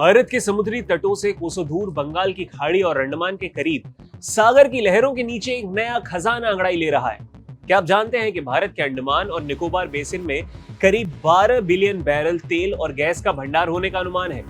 भारत के समुद्री तटों से कोसों दूर बंगाल की खाड़ी और अंडमान के करीब सागर की लहरों के नीचे एक नया खजाना अंगड़ाई ले रहा है। क्या आप जानते हैं कि भारत के अंडमान और निकोबार बेसिन में करीब 12 बिलियन बैरल तेल और गैस का भंडार होने का अनुमान है।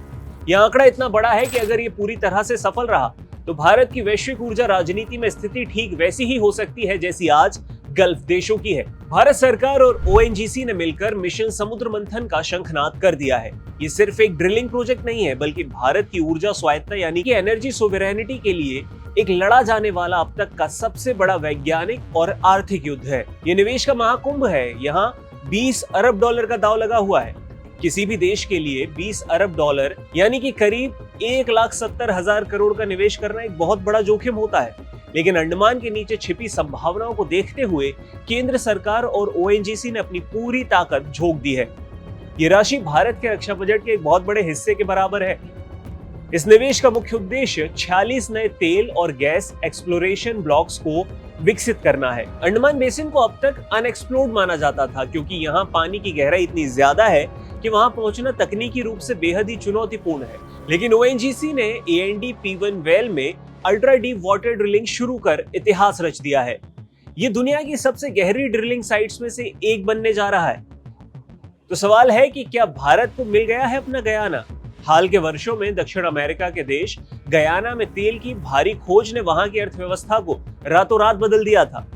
यह आंकड़ा इतना बड़ा है कि अगर ये पूरी तरह से सफल रहा तो भारत की वैश्विक ऊर्जा राजनीति में स्थिति ठीक वैसी ही हो सकती है जैसी आज गल्फ देशों की है। भारत सरकार और ओएनजीसी ने मिलकर मिशन समुद्र मंथन का शंखनाद कर दिया है। ये सिर्फ एक ड्रिलिंग प्रोजेक्ट नहीं है, बल्कि भारत की ऊर्जा स्वायत्तता यानी कि एनर्जी सोवरेनिटी के लिए एक लड़ा जाने वाला अब तक का सबसे बड़ा वैज्ञानिक और आर्थिक युद्ध है। ये निवेश का महाकुंभ है। यहाँ 20 अरब डॉलर का दांव लगा हुआ है। किसी भी देश के लिए 20 अरब डॉलर यानी कि करीब 1,70,000 करोड़ का निवेश करना एक बहुत बड़ा जोखिम होता है, लेकिन अंडमान के नीचे छिपी संभावनाओं को देखते हुए केंद्र सरकार और ओएनजीसी ने अपनी पूरी ताकत झोंक दी है। ये राशि भारत के रक्षा बजट के एक बहुत बड़े हिस्से के बराबर है। इस निवेश का मुख्य उद्देश्य 46 नए तेल और गैस एक्सप्लोरेशन ब्लॉक्स को विकसित करना है। अंडमान बेसिन को अब तक अनएक्सप्लोर्ड माना जाता था, क्योंकि यहाँ पानी की गहराई इतनी ज्यादा है कि वहां पहुंचना तकनीकी रूप से बेहद ही चुनौतीपूर्ण है। लेकिन ओएनजीसी ने AND-P1 वेल में अल्ट्रा डीप वाटर ड्रिलिंग शुरू कर इतिहास रच दिया है। ये दुनिया की सबसे गहरी ड्रिलिंग साइट्स में से एक बनने जा रहा है। तो सवाल है कि क्या भारत को मिल गया है अपना गयाना? हाल के वर्षों में दक्षिण अमेरिका के देश गयाना में तेल की भारी खोज ने वहां की अर्थव्यवस्था को रातों रात बदल दिया था।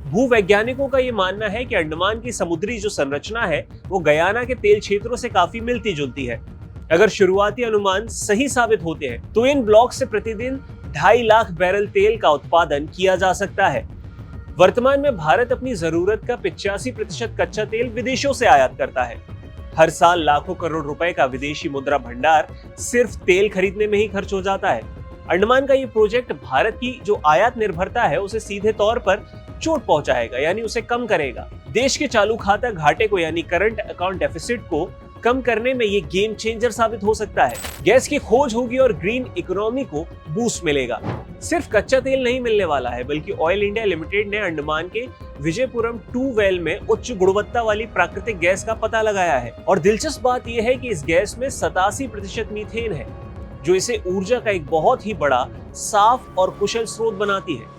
भूवैज्ञानिकों का यह मानना है कि अंडमान की समुद्री जो संरचना है वो गयाना के तेल क्षेत्रों से काफी मिलती जुलती है। अगर शुरुआती अनुमान सही साबित होते हैं तो इन ब्लॉक से प्रतिदिन 2.5 लाख बैरल तेल का उत्पादन किया जा सकता है। वर्तमान में भारत अपनी जरूरत का 85% कच्चा तेल विदेशों से आयात करता है। हर साल लाखों करोड़ रुपए का विदेशी मुद्रा भंडार सिर्फ तेल खरीदने में ही खर्च हो जाता है। अंडमान का ये प्रोजेक्ट भारत की जो आयात निर्भरता है उसे सीधे तौर पर चोट पहुंचाएगा, यानी उसे कम करेगा। देश के चालू खाता घाटे को यानी करंट अकाउंट डेफिसिट को कम करने में ये गेम चेंजर साबित हो सकता है। गैस की खोज होगी और ग्रीन इकोनॉमी को बूस्ट मिलेगा। सिर्फ कच्चा तेल नहीं मिलने वाला है, बल्कि ऑयल इंडिया लिमिटेड ने अंडमान के विजयपुरम 2 वेल में उच्च गुणवत्ता वाली प्राकृतिक गैस का पता लगाया है। और दिलचस्प बात यह है कि इस गैस में 87% मीथेन है, जो इसे ऊर्जा का एक बहुत ही बड़ा, साफ और कुशल स्रोत बनाती है।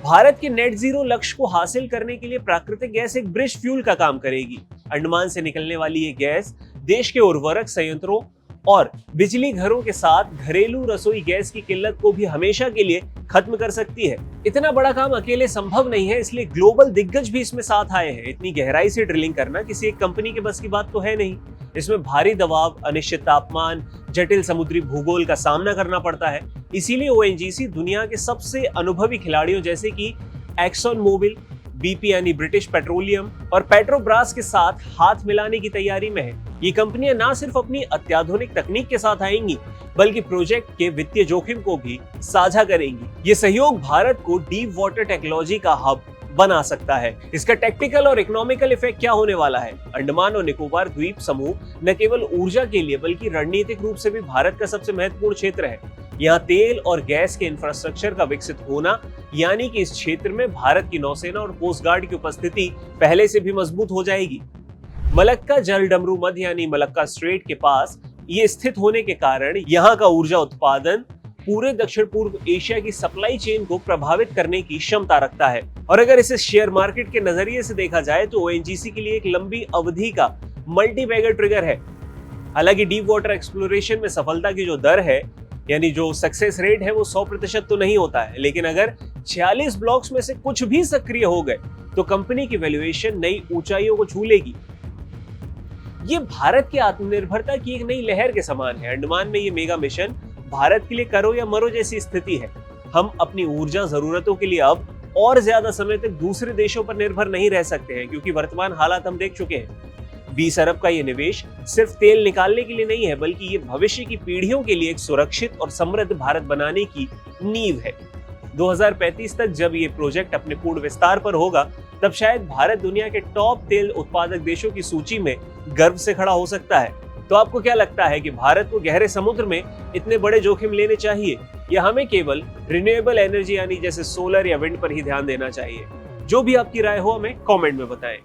भारत के नेट जीरो लक्ष्य को हासिल करने के लिए प्राकृतिक गैस एक ब्रिज फ्यूल का काम करेगी। अंडमान से निकलने वाली ये गैस देश के उर्वरक संयंत्रों और बिजली घरों के साथ घरेलू रसोई गैस की किल्लत को भी हमेशा के लिए खत्म कर सकती है। इतना बड़ा काम अकेले संभव नहीं है, इसलिए ग्लोबल दिग्गज भी इसमें साथ आए हैं। इतनी गहराई से ड्रिलिंग करना किसी एक कंपनी के बस की बात तो है नहीं। इसमें भारी दबाव, अनिश्चित तापमान, जटिल समुद्री भूगोल का सामना करना पड़ता है। इसीलिए ओएनजीसी दुनिया के सबसे अनुभवी खिलाड़ियों जैसे कि एक्सन मोबिल, BP यानी ब्रिटिश पेट्रोलियम और पेट्रोब्रास के साथ हाथ मिलाने की तैयारी में है। ये कंपनियां ना सिर्फ अपनी अत्याधुनिक तकनीक के साथ आएंगी, बल्कि प्रोजेक्ट के वित्तीय जोखिम को भी साझा करेंगी। ये सहयोग भारत को डीप वाटर टेक्नोलॉजी का हब बना सकता है। इसका टेक्निकल और इकोनॉमिकल इफेक्ट क्या होने वाला है? अंडमान और निकोबार द्वीप समूह न केवल ऊर्जा के लिए बल्कि रणनीतिक रूप से भी भारत का सबसे महत्वपूर्ण क्षेत्र है। यहाँ तेल और गैस के इंफ्रास्ट्रक्चर का विकसित होना यानी कि इस क्षेत्र में भारत की नौसेना और कोस्ट गार्ड की उपस्थिति पहले से भी मजबूत हो जाएगी। मलक्का जलडमरू मध्य यानी मलक्का स्ट्रेट के पास ये स्थित होने के कारण यहाँ का ऊर्जा उत्पादन पूरे दक्षिण पूर्व एशिया की सप्लाई चेन को प्रभावित करने की क्षमता रखता है। और अगर इसे शेयर मार्केट के नजरिए से देखा जाए तो ओएनजीसी के लिए एक लंबी अवधि का मल्टी बैगर ट्रिगर है। हालांकि डीप वाटर एक्सप्लोरेशन में सफलता की जो दर है यानी जो सक्सेस रेट है वो 100% तो नहीं होता है, लेकिन अगर 46 ब्लॉक्स में से कुछ भी सक्रिय हो गए तो कंपनी की वैल्यूएशन नई ऊंचाइयों को छू लेगी। ये भारत की आत्मनिर्भरता की एक नई लहर के समान है। अंडमान में ये मेगा मिशन भारत के लिए करो या मरो जैसी स्थिति है। हम अपनी ऊर्जा जरूरतों के लिए अब और ज्यादा समय तक दूसरे देशों पर निर्भर नहीं रह सकते हैं, क्योंकि वर्तमान हालात हम देख चुके हैं। 20 अरब का ये निवेश सिर्फ तेल निकालने के लिए नहीं है, बल्कि ये भविष्य की पीढ़ियों के लिए एक सुरक्षित और समृद्ध भारत बनाने की नींव है। 2035 तक जब ये प्रोजेक्ट अपने पूर्ण विस्तार पर होगा, तब शायद भारत दुनिया के टॉप तेल उत्पादक देशों की सूची में गर्व से खड़ा हो सकता है। तो आपको क्या लगता है कि भारत को गहरे समुद्र में इतने बड़े जोखिम लेने चाहिए, या हमें केवल रिन्यूएबल एनर्जी यानी जैसे सोलर या विंड पर ही ध्यान देना चाहिए? जो भी आपकी राय हो हमें कमेंट में बताएं।